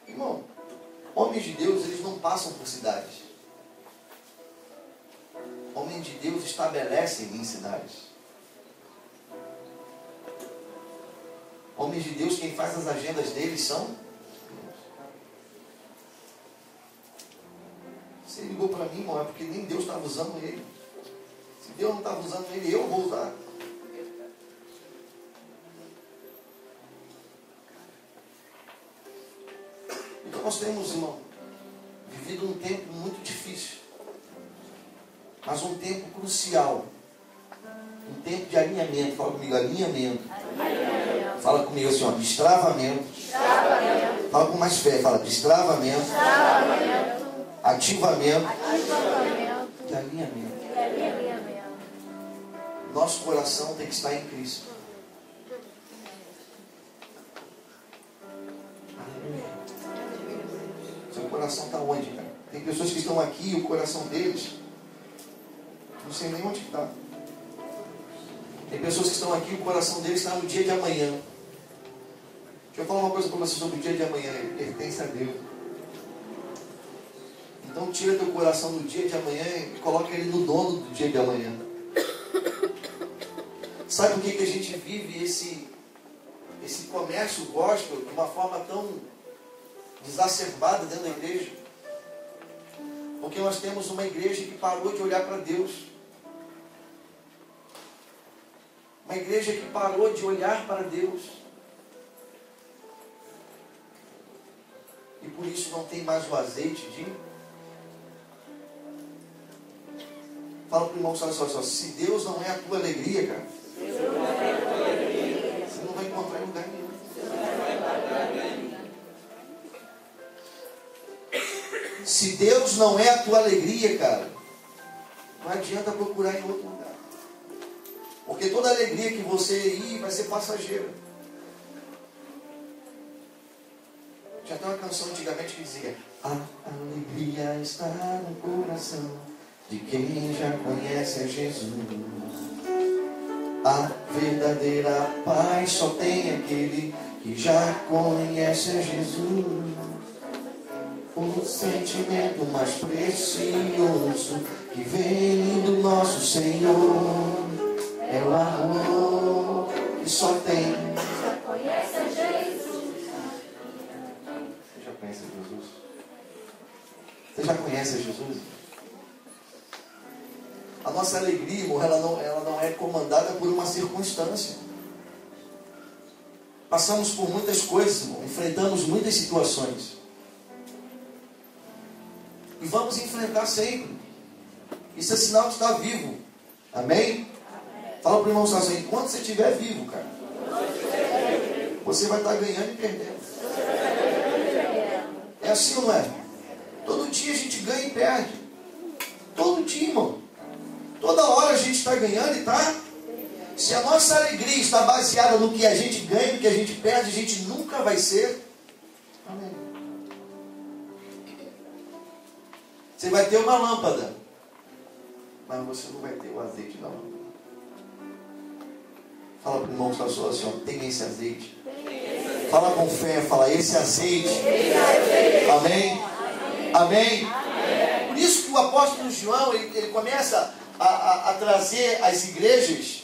Irmão, homens de Deus, eles não passam por cidades. Homens de Deus estabelecem em cidades. Homens de Deus, quem faz as agendas deles são Deus. Você ligou para mim, irmão, é porque nem Deus estava usando ele. Se Deus não estava usando ele, eu vou usar. Então nós temos, irmão, vivido um tempo muito difícil. Mas um tempo crucial. Um tempo de alinhamento. Fala comigo, alinhamento. Fala comigo assim, ó, destravamento. Fala com mais fé, fala destravamento. Ativamento. E alinhamento. Nosso coração tem que estar em Cristo. Aleluia. Seu coração está onde, cara? Tem pessoas que estão aqui e o coração deles, não sei nem onde está. Tem pessoas que estão aqui e o coração deles está no dia de amanhã. Deixa eu falar uma coisa para vocês sobre o dia de amanhã. Ele pertence a Deus. Então tira teu coração do dia de amanhã e coloca ele no dono do dia de amanhã. Sabe por que a gente vive esse comércio gospel de uma forma tão exacerbada dentro da igreja? Porque nós temos uma igreja que parou de olhar para Deus. Uma igreja que parou de olhar para Deus. E por isso não tem mais o azeite de... Fala para o irmão, olha só, se Deus não é a tua alegria, cara, você não vai encontrar em lugar nenhum. Se Deus não é a tua alegria, cara, não adianta procurar em outro lugar. Porque toda alegria que você ir vai ser passageira. Já tem uma canção antigamente que dizia: a alegria está no coração de quem já conhece a Jesus. A verdadeira paz só tem aquele que já conhece a Jesus. O sentimento mais precioso que vem do nosso Senhor é o amor que só tem. Já conhece a Jesus. Você já conhece a Jesus? Você já conhece a Jesus? A nossa alegria, irmão, ela não é comandada por uma circunstância. Passamos por muitas coisas, irmão, enfrentamos muitas situações. E vamos enfrentar sempre. Isso é sinal que está vivo. Amém? Fala para o irmão assim, enquanto você estiver vivo, cara, você vai estar ganhando e perdendo. É assim ou não é? Todo dia a gente ganha e perde. Todo dia, irmão. Toda hora a gente está ganhando e está. Se a nossa alegria está baseada no que a gente ganha, no que a gente perde, a gente nunca vai ser. Amém. Você vai ter uma lâmpada. mas você não vai ter o azeite da lâmpada. Fala para o irmão que está só assim, ó, tem esse azeite. Fala com fé, fala esse azeite. Amém? Amém? Por isso que o apóstolo João, ele começa a trazer as igrejas,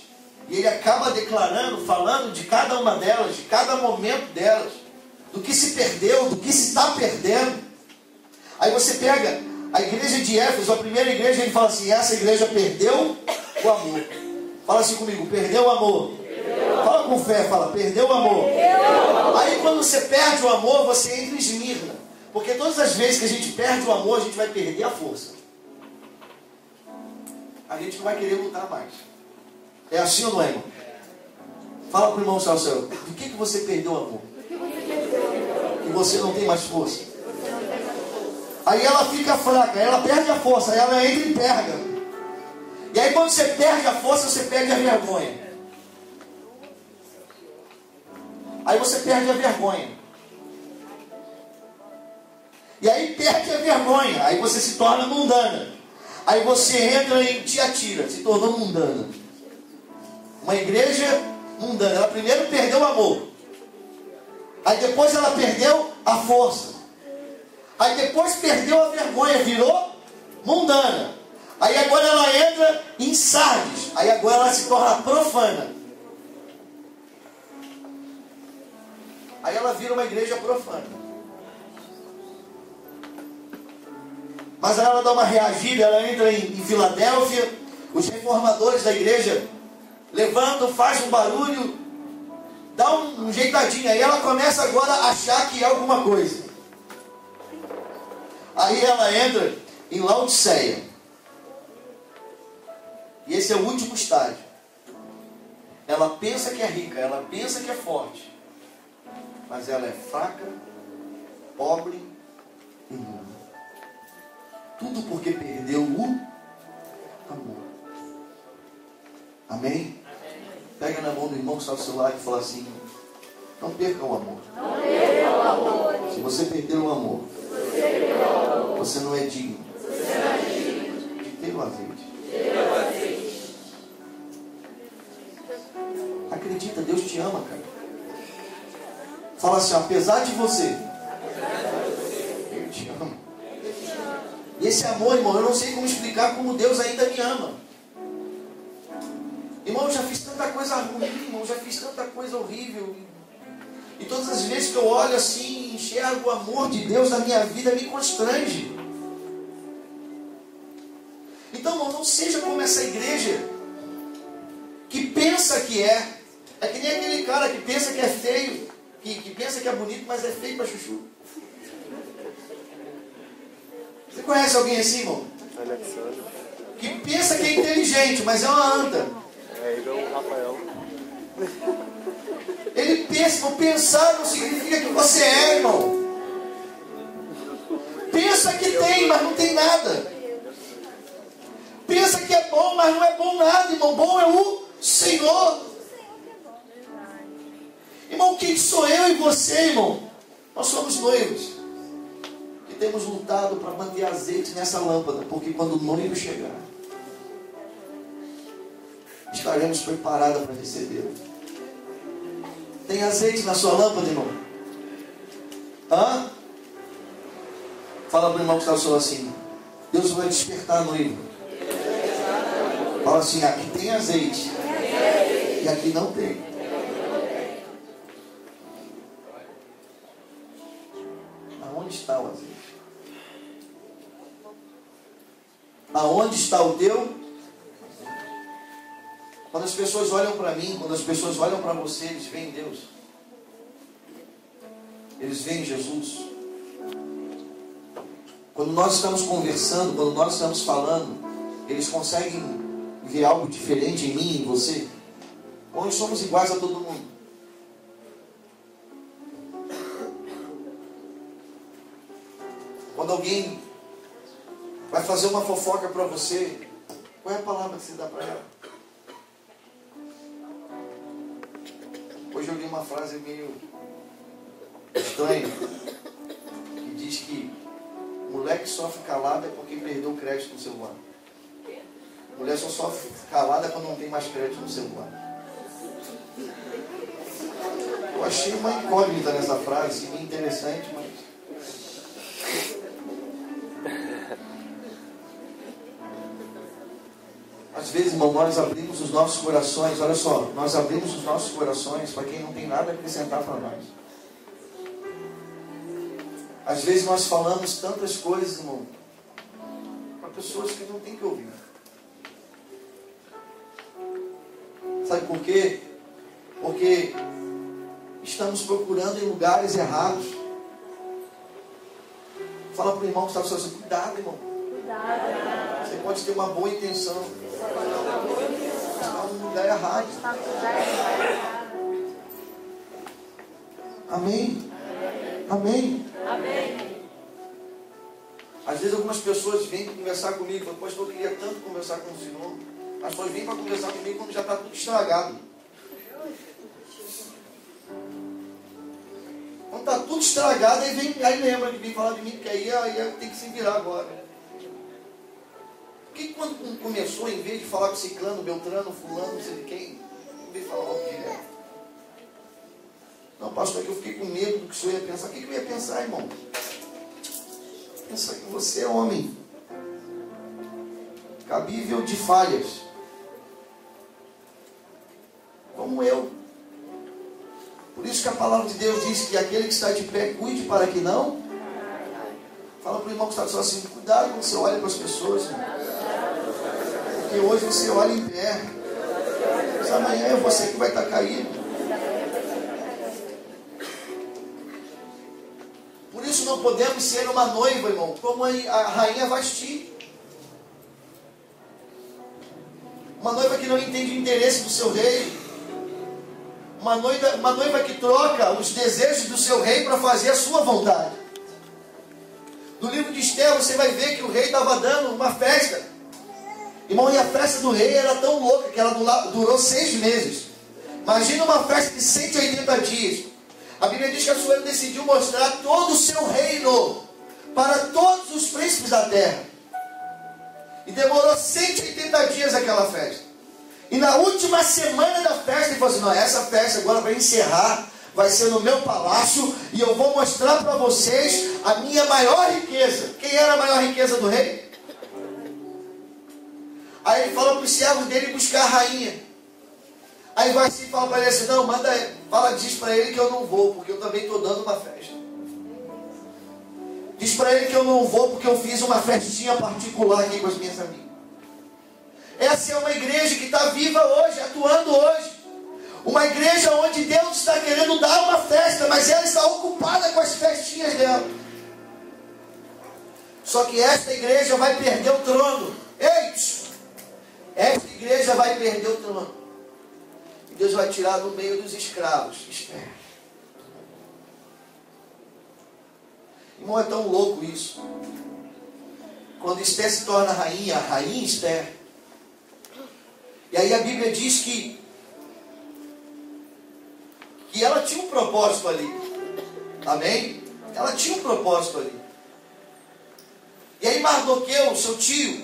e ele acaba declarando, falando de cada uma delas, de cada momento delas, do que se perdeu, do que se está perdendo. Aí você pega a igreja de Éfeso, a primeira igreja, ele fala assim, essa igreja perdeu o amor. Fala assim comigo, perdeu o amor. Fala com fé, fala, perdeu o amor. Aí quando você perde o amor, você entra em Esmirna. Porque todas as vezes que a gente perde o amor, a gente vai perder a força. A gente não vai querer lutar mais. É assim ou não é, irmão? Fala para o irmão do céu, do que você perdeu o amor? Que você não tem mais força. Aí ela fica fraca, aí ela perde a força, aí ela entra em Pérgamo. E aí quando você perde a força, você perde a vergonha. Aí você perde a vergonha. E aí perde a vergonha. Aí você se torna mundana. Aí você entra em Tiatira, se tornou mundana. Uma igreja mundana. Ela primeiro perdeu o amor. Aí depois ela perdeu a força. Aí depois perdeu a vergonha, virou mundana. Aí agora ela entra em Sardes. Aí agora ela se torna profana. Aí ela vira uma igreja profana. Mas aí ela dá uma reagida, ela entra em Filadélfia. Os reformadores da igreja levantam, fazem um barulho, dá um jeitadinho. Aí ela começa agora a achar que é alguma coisa. Aí ela entra em Laodiceia. E esse é o último estágio. Ela pensa que é rica, ela pensa que é forte. Mas ela é fraca, pobre e nua. Tudo porque perdeu o amor. Amém? Pega na mão do irmão que está do seu lado e fala assim, não perca o amor. Não perca o amor. Se você perder o amor, você não é digno de ter o azeite. Acredita, Deus te ama, cara. Fala assim, apesar de você, eu te amo. E esse amor, irmão, eu não sei como explicar como Deus ainda me ama. Irmão, eu já fiz tanta coisa ruim, irmão, já fiz tanta coisa horrível. E todas as vezes que eu olho assim, enxergo o amor de Deus na minha vida, me constrange. Então, irmão, não seja como essa igreja que pensa que é. É que nem aquele cara que pensa que é feio, que pensa que é bonito, mas é feio pra chuchu. Você conhece alguém assim, irmão? Alexandre. Que pensa que é inteligente, mas é uma anta. É igual o Rafael. Ele pensa, irmão, pensar não significa que você é, irmão. Pensa que tem, mas não tem nada. Pensa que é bom, mas não é bom nada, irmão. Bom é o Senhor. Irmão, quem sou eu e você, irmão? Nós somos noivos. Que temos lutado para manter azeite nessa lâmpada. Porque quando o noivo chegar, estaremos preparados para recebê-lo. Tem azeite na sua lâmpada, irmão? Hã? Fala para o irmão que está só assim. Deus vai despertar a noiva. Fala assim, aqui tem azeite. E aqui não tem. Aonde está o azeite? Aonde está o teu? Quando as pessoas olham para mim, quando as pessoas olham para você, eles veem Deus. Eles veem Jesus. Quando nós estamos conversando, quando nós estamos falando, eles conseguem ver algo diferente em mim, em você. Ou nós somos iguais a todo mundo. Quando alguém vai fazer uma fofoca para você, qual é a palavra que você dá para ela? Hoje eu li uma frase meio estranha, que diz que moleque sofre calado é porque perdeu o crédito no celular. Mulher só sofre calada quando não tem mais crédito no celular. Eu achei uma incógnita nessa frase, meio interessante, mas... Às vezes, irmão, nós abrimos os nossos corações, olha só, nós abrimos os nossos corações para quem não tem nada a acrescentar para nós. Às vezes nós falamos tantas coisas, irmão, para pessoas que não tem que ouvir. Sabe por quê? Porque estamos procurando em lugares errados. Fala para o irmão que está falando assim, cuidado, irmão. Cuidado. Você pode ter uma boa intenção. Está no lugar errado. Amém? Amém? Amém. Às vezes algumas pessoas vêm conversar comigo e falam, pastor, eu queria tanto conversar com o senhor. As pessoas vêm para conversar comigo quando já está tudo estragado. Quando está tudo estragado, aí lembra de vir falar de mim, porque aí tem que se virar agora. Por que quando começou, em vez de falar com ciclano, beltrano, fulano, não sei de quem, em vez de falar logo direto? Não, pastor, é que eu fiquei com medo do que o senhor ia pensar. O que eu ia pensar, irmão? Pensar que você é homem, cabível de falhas, como eu. Por isso que a palavra de Deus diz que aquele que está de pé, cuide para que não. Fala para o irmão que está só assim, cuidado quando você olha para as pessoas, irmão. Porque hoje você olha em pé, mas amanhã é você que vai estar caído. Por isso não podemos ser uma noiva, irmão, como a rainha Vasti. Uma noiva que não entende o interesse do seu rei. Uma noiva que troca os desejos do seu rei para fazer a sua vontade. No livro de Esther você vai ver que o rei estava dando uma festa. Irmão, e a festa do rei era tão louca que ela durou 6 meses. Imagina uma festa de 180 dias. A Bíblia diz que Assuero decidiu mostrar todo o seu reino para todos os príncipes da terra. E demorou 180 dias aquela festa. E na última semana da festa, ele falou assim, não, essa festa agora vai encerrar, vai ser no meu palácio, e eu vou mostrar para vocês a minha maior riqueza. Quem era a maior riqueza do rei? Aí ele falou para os servos dele buscar a rainha. Aí vai assim e fala para ele assim, não, diz para ele que eu não vou, porque eu também estou dando uma festa. Diz para ele que eu não vou, porque eu fiz uma festinha particular aqui com as minhas amigas. Essa é uma igreja que está viva hoje, atuando hoje. Uma igreja onde Deus está querendo dar uma festa, mas ela está ocupada com as festinhas dela. Só que esta igreja vai perder o trono. Eita! Esta igreja vai perder o trono. E Deus vai tirar do meio dos escravos. Esther. Irmão, é tão louco isso. Quando Esther se torna rainha, a rainha Esther. E aí a Bíblia diz que ela tinha um propósito ali. Amém? Ela tinha um propósito ali. E aí Mardoqueu, seu tio,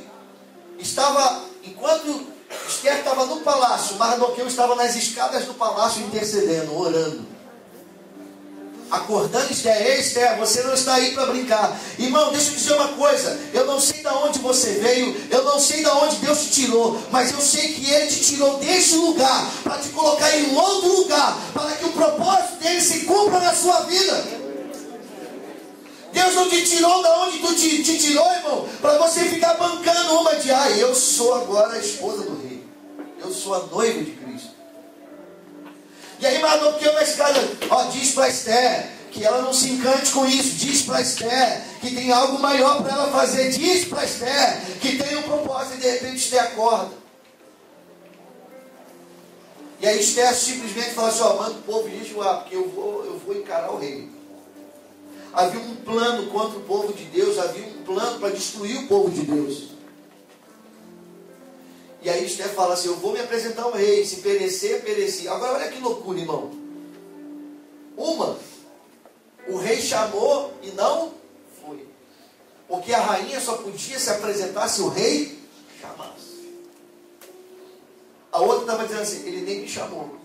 estava, enquanto Esther estava no palácio, Mardoqueu estava nas escadas do palácio intercedendo, orando. Acordando Esther, ei Esther, você não está aí para brincar. Irmão, deixa eu dizer uma coisa. Eu não sei de onde você veio, eu não sei de onde Deus te tirou, mas eu sei que Ele te tirou deste lugar para te colocar em outro lugar, para que o propósito dele se cumpra na sua vida. Deus não te tirou de onde tu te tirou, irmão, para você ficar bancando uma de, eu sou agora a esposa do rei, eu sou a noiva de Cristo. E aí Mardoqueu na escada, diz para Esther que ela não se encante com isso. Diz para Esther que tem algo maior para ela fazer. Diz para Esther que tem um propósito e de repente Esther acorda. E aí Esther simplesmente fala assim, manda o povo jejuar, porque eu vou encarar o rei. Havia um plano contra o povo de Deus, havia um plano para destruir o povo de Deus. E aí Esther fala assim, eu vou me apresentar ao rei, se perecer, pereci. Agora olha que loucura, irmão. O rei chamou e não foi. Porque a rainha só podia se apresentar se o rei chamasse. A outra estava dizendo assim, ele nem me chamou.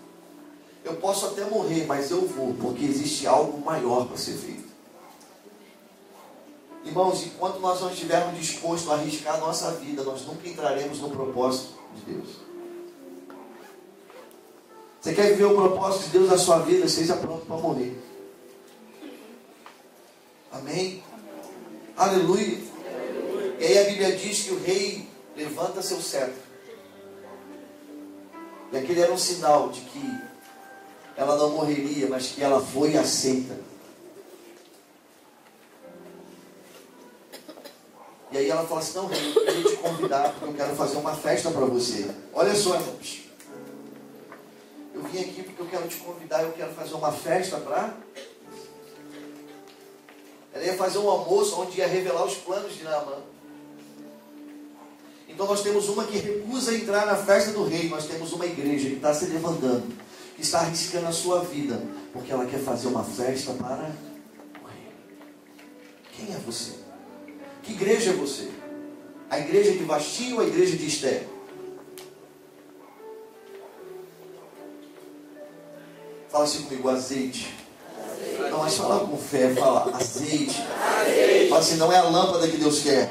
Eu posso até morrer, mas eu vou, porque existe algo maior para ser feito. Irmãos, enquanto nós não estivermos dispostos a arriscar a nossa vida, nós nunca entraremos no propósito de Deus. Você quer viver o propósito de Deus na sua vida? Seja pronto para morrer. Amém? Aleluia. E aí a Bíblia diz que o rei levanta seu cetro. E aquele era um sinal de que ela não morreria, mas que ela foi aceita. E aí ela fala assim, não, rei, eu queria te convidar, porque eu quero fazer uma festa para você. Olha só, irmãos. Eu vim aqui porque eu quero te convidar, eu quero fazer uma festa para... Ela ia fazer um almoço onde ia revelar os planos de Naamã. Então nós temos uma que recusa entrar na festa do rei. Nós temos uma igreja que está se levantando, que está arriscando a sua vida, porque ela quer fazer uma festa para o rei. Quem é você? Que igreja é você? A igreja de Vasti ou a igreja de Esther? Fala assim comigo, azeite. Não, mas fala com fé, fala azeite. Fala assim, não é a lâmpada que Deus quer.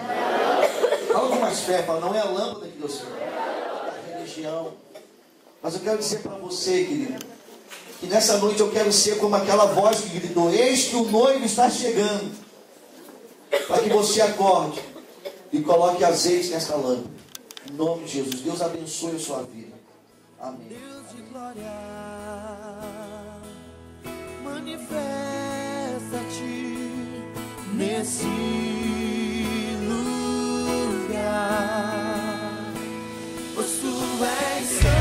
Fala com mais fé, fala, não é a lâmpada que Deus quer. É a religião. Mas eu quero dizer para você, querido, que nessa noite eu quero ser como aquela voz que gritou, eis que o noivo está chegando. Para que você acorde e coloque azeite nessa lâmpada. Em nome de Jesus, Deus abençoe a sua vida. Amém. Deus de glória, manifesta-te nesse lugar, pois tu és santo.